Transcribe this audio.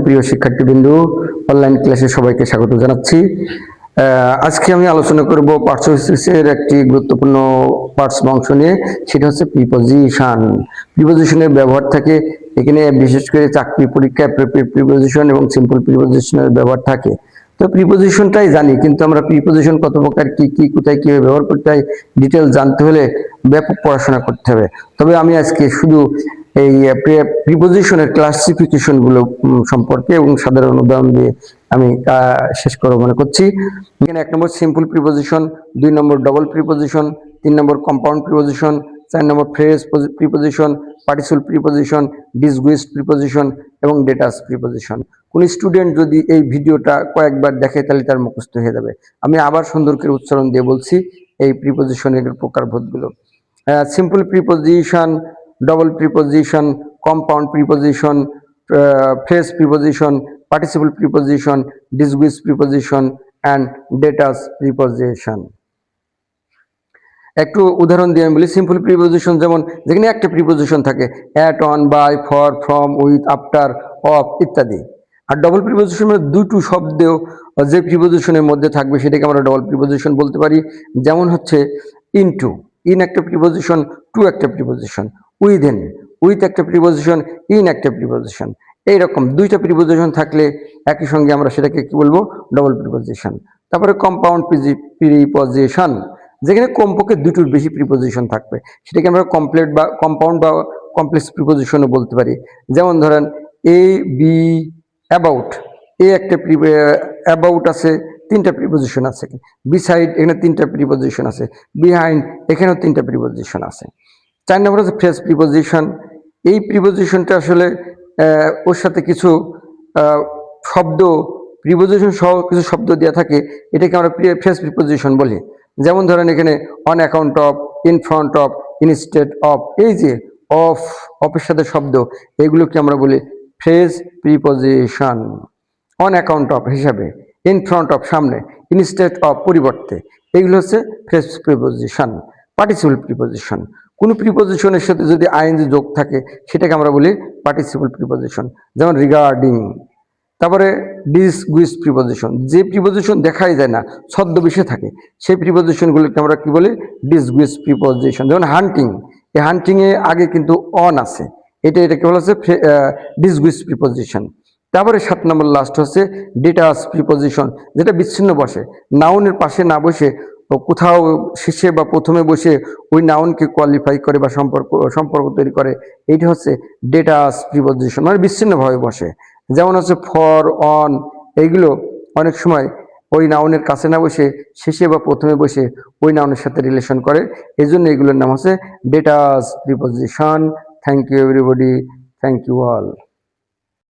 প্রিয় শিক্ষার্থীবৃন্দু, অনলাইন ক্লাসে সবাইকে স্বাগত জানাচ্ছি। আজকে আমি আলোচনা করব পাঠ্যসূচির একটি গুরুত্বপূর্ণ পার্টস অংশ নিয়ে, সেটা হচ্ছে প্রিপজিশন। প্রিপজিশনের ব্যবহার থাকে এখানে, বিশেষ করে চাকরি পরীক্ষায় প্রিপজিশন এবং সিম্পল প্রিপজিশনের ব্যবহার থাকে। তো প্রিপজিশনটাই জানি, কিন্তু আমরা প্রিপজিশন কত প্রকার, কি কি, কোথায় কিভাবে ব্যবহার করতে হয়, ডিটেল জানতে হলে ব্যাপক পড়াশোনা করতে হবে। তবে আমি আজকে শুধু এই প্রিপজিশনের ক্লাসিফিকেশন গুলো সম্পর্কে এবং সাধারণ উদাহরণ দিয়ে আমি শেষ করব মনে করছি। এখানে 1 নম্বর সিম্পল প্রিপজিশন, 2 নম্বর ডবল প্রিপজিশন, 3 নম্বর কম্পাউন্ড প্রিপজিশন, 4 নম্বর phrase preposition, participle preposition, disguised preposition এবং ডেটাস প্রিপজিশন। কোন স্টুডেন্ট যদি এই ভিডিওটা কয়েকবার দেখে তাহলে তার মুখস্থ হয়ে যাবে। আমি আবার সুন্দর করে উচ্চারণ দিয়ে বলছি এই প্রিপজিশনের প্রকারভেদগুলো। Simple preposition, double preposition, compound preposition, phrase preposition, participle preposition, disguised preposition and datus preposition. একটু উদাহরণ দিয়ে আমি বলি। সিম্পল প্রিপজিশন যেমন যেখানে একটা প্রিপজিশন থাকে, at, on, by, for, from, with, after, of ইত্যাদি। আর ডবল প্রিপজিশন মানে দুটো শব্দ যে প্রিপজিশনের মধ্যে থাকবে সেটাকে আমরা ডবল প্রিপজিশন বলতে পারি। যেমন হচ্ছে ইনটু, ইন একটা প্রিপজিশন, টু একটা প্রিপজিশন, উইদিন, উইথ একটা প্রিপজিশন, ইন একটা প্রিপজিশন। এইরকম দুইটা প্রিপজিশন থাকলে একই সঙ্গে আমরা সেটাকে কি বলবো, ডবল প্রিপজিশন। তারপরে কম্পাউন্ড প্রিপজিশন, যেখানে কমপক্ষে দুটোর বেশি প্রিপজিশন থাকবে সেটাকে আমরা কমপ্লিট বা কম্পাউন্ড বা কমপ্লেক্স প্রিপজিশনও বলতে পারি। যেমন ধরেন এ, বি, অ্যাবাউট, এ একটা অ্যাবাউট আছে, তিনটা প্রিপজিশন আছে। বিসাইড, এখানে তিনটা প্রিপজিশন আছে। বিহাইন্ড, এখানেও তিনটা প্রিপজিশন আছে। 4 নম্বর হচ্ছে ফ্রেজ প্রিপজিশন। এই প্রিপজিশনটা আসলে ওর সাথে কিছু শব্দ, প্রিপজিশন সহ কিছু শব্দ দেওয়া থাকে, এটাকে আমরা ফ্রেজ প্রিপজিশন বলি। যেমন ধরেন এখানে on account of, in front of, instead of, এই যে অফ, অফের সাথে শব্দ, এগুলোকে আমরা বলি phrase preposition. On account of হিসাবে, ইন ফ্রন্ট অফ সামনে, ইনস্টেড অফ পরিবর্তে, এগুলো হচ্ছে ফ্রেজ প্রিপজিশন। পার্টিসিপল প্রিপজিশন, কোন প্রিপজিশনের সাথে যদি আইএনজি যোগ থাকে সেটাকে আমরা বলি পার্টিসিপল প্রিপজিশন। যেমন রিগার্ডিং। তারপরে ডিসগুইসড প্রিপজিশন, যে প্রিপজিশন দেখাই যায় না, ছদ্মবেশে থাকে, সেই প্রিপজিশনগুলোকে আমরা কি বলি, ডিসগুইসড প্রিপজিশন। যেমন হান্টিং, এই হান্টিং এ আগে কিন্তু অন আছে, এটাকে বলা হচ্ছে ডিসগুইসড প্রিপজিশন। তারপরে 7 নম্বর লাস্ট হচ্ছে ডেটাস প্রিপজিশন, যেটা বিচ্ছিন্ন বসে, নাউনের পাশে না বসে কোথাও শেষে বা প্রথমে বসে ওই নাউনকে কোয়ালিফাই করে বা সম্পর্ক তৈরি করে, এইটা হচ্ছে ডেটাস প্রিপজিশন, মানে বিচ্ছিন্নভাবে বসে। যেমন হচ্ছে ফর, অন, এইগুলো অনেক সময় ওই নাউনের কাছে না বসে শেষে বা প্রথমে বসে ওই নাউনের সাথে রিলেশন করে, এই জন্য এগুলোর নাম হচ্ছে detached preposition. Thank you everybody, thank you all.